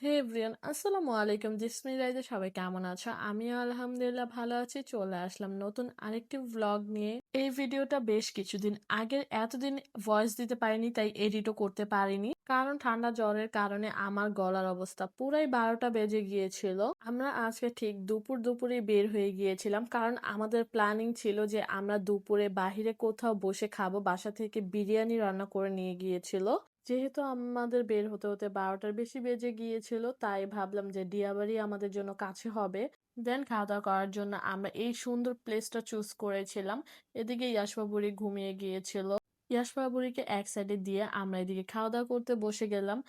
হে everyone, আসসালামু আলাইকুম। জিসমিরাইতে সবাই কেমন আছো? আমিও আলহামদুলিল্লাহ ভালো আছি। চলে আসলাম নতুন আরেকটি ভ্লগ নিয়ে। এই ভিডিওটা বেশ কিছুদিন আগের, এতদিন ভয়েস দিতে পারিনি, তাই এডিটও করতে পারিনি, কারণ ঠান্ডা জ্বরের কারণে আমার গলার অবস্থা পুরাই 12টা বেজে গিয়েছিল। আমরা আজকে ঠিক দুপুরে বের হয়ে গিয়েছিলাম, কারণ আমাদের প্ল্যানিং ছিল যে আমরা দুপুরে বাহিরে কোথাও বসে খাবো। বাসা থেকে বিরিয়ানি রান্না করে নিয়ে গিয়েছিল। যেহেতু আমাদের বের হতে হতে 12টার বেশি বেজে গিয়েছিল, তাই ভাবলাম যে দিয়াবাড়ি আমাদের জন্য কাছে হবে। দেন খাওয়া দাওয়া করার জন্য আমরা এই সুন্দর প্লেসটা চুজ করেছিলাম। এদিকে ইয়াশপা বুড়ি ঘুমিয়ে গিয়েছিল। ইয়াশপা বুড়িকে এক সাইডে দিয়ে আমরা এদিকে খাওয়া দাওয়া করতে বসে গেলাম।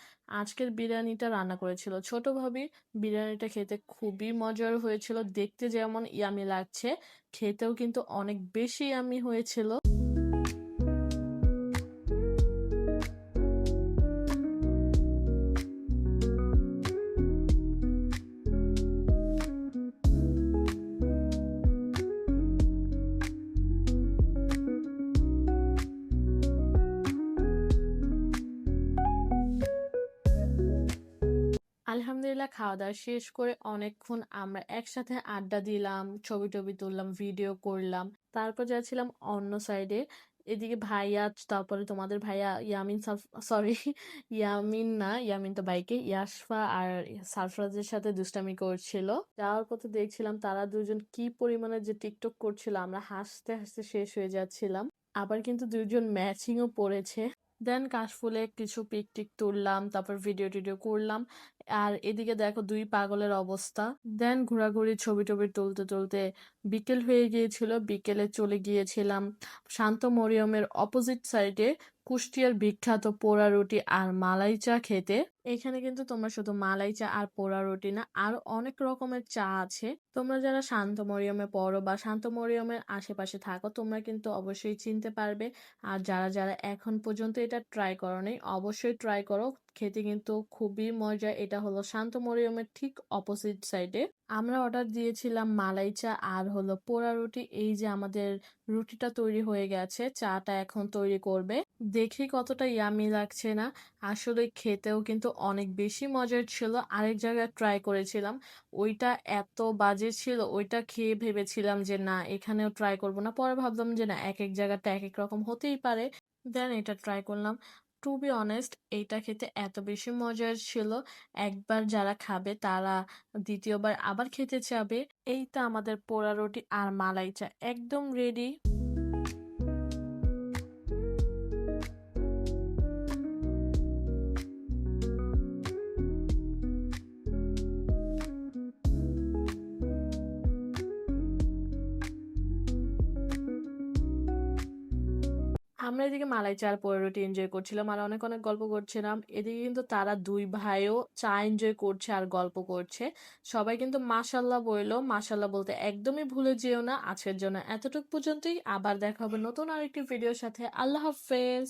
আজকের বিরিয়ানিটা রান্না করেছিল ছোট ভাবি। বিরিয়ানিটা খেতে খুবই মজার হয়েছিল, দেখতে যেমন ইয়ামি লাগছে, খেতেও কিন্তু অনেক বেশি ইয়ামি হয়েছিল। আলহামদুলিল্লাহ খাওয়া-দাওয়া শেষ করে অনেকক্ষণ আমরা একসাথে আড্ডা দিলাম, ছবি-টবি তুললাম, ভিডিও করলাম। তারপর যাচ্ছিলাম অন্য সাইডে। এদিকে ভাইয়া, তারপরে তোমাদের ভাইয়া ইয়ামিন সরি, ইয়ামিন না, ইয়ামিন তো বাইকে, ইয়াশফা আর সারফরাজের সাথে দুষ্টামি করছিল। যাওয়ার পথে দেখছিলাম তারা দুজন কি পরিমাণে যে টিকটক করছিল, আমরা হাসতে হাসতে শেষ হয়ে যাচ্ছিলাম। আবার কিন্তু দুজন ম্যাচিংও পড়েছে। দেন কাশফুলে কিছু পিক টিক তুললাম, তারপর ভিডিও টিডিও করলাম। আর এদিকে দেখো দুই পাগলের অবস্থা। দেন ঘোরাঘুরি ছবি টবি তুলতে তুলতে বিকেল হয়ে গিয়েছিল। বিকেলে চলে গিয়েছিলাম শান্ত মরিয়মের অপোজিট সাইডে কুষ্টিয়ার বিখ্যাত পোড়া রুটি আর মালাই চা খেতে। এখানে কিন্তু তোমরা শুধু মালাই চা আর পোড়া রুটি না, আরো অনেক রকমের চা আছে। তোমরা যারা শান্ত মরিয়মে পড়ো বা শান্ত মরিয়মের আশেপাশে থাকো, তোমরা কিন্তু অবশ্যই চিনতে পারবে। আর যারা যারা এখন পর্যন্ত এটা ট্রাই করোনি, অবশ্যই ট্রাই করো। খেতে কিন্তু খুবই মজা। এটা হলো শান্ত মরিয়মের ঠিক অপোজিট সাইডে। আমরা অর্ডার দিয়েছিলাম মালাই চা আর হলো পোড়া রুটি। এই যে আমাদের রুটিটা তৈরি হয়ে গেছে, চাটা এখন তৈরি করবে। দেখি কতটা ইয়ামি লাগছে না, আসলে খেতেও কিন্তু অনেক বেশি মজার ছিল। আরেক জায়গায় ট্রাই করেছিলাম, ওইটা এত বাজে ছিল, ওইটা খেয়ে ভেবেছিলাম যে না, এখানেও ট্রাই করব না। পরে ভাবলাম যে না, এক এক জায়গাটা এক এক রকম হতেই পারে। দেন এটা ট্রাই করলাম। টু বি অনেস্ট, এইটা খেতে এত বেশি মজার ছিল, একবার যারা খাবে তারা দ্বিতীয়বার আবার খেতে চাবে। এই তো আমাদের পোড়া রুটি আর মালাই চা একদম রেডি। আমরা এদিকে মালাই চা আর পোড়া রুটি এনজয় করছিলাম আর অনেক অনেক গল্প করছিলাম। এদিকে কিন্তু তারা দুই ভাইও চা এনজয় করছে আর গল্প করছে। সবাই কিন্তু মাশাল্লাহ বললো, মাশাল্লাহ বলতে একদমই ভুলে যেও না। আজকের জন্য এতটুকু পর্যন্তই, আবার দেখা হবে নতুন আরেকটি ভিডিওর সাথে। আল্লাহ হাফেজ।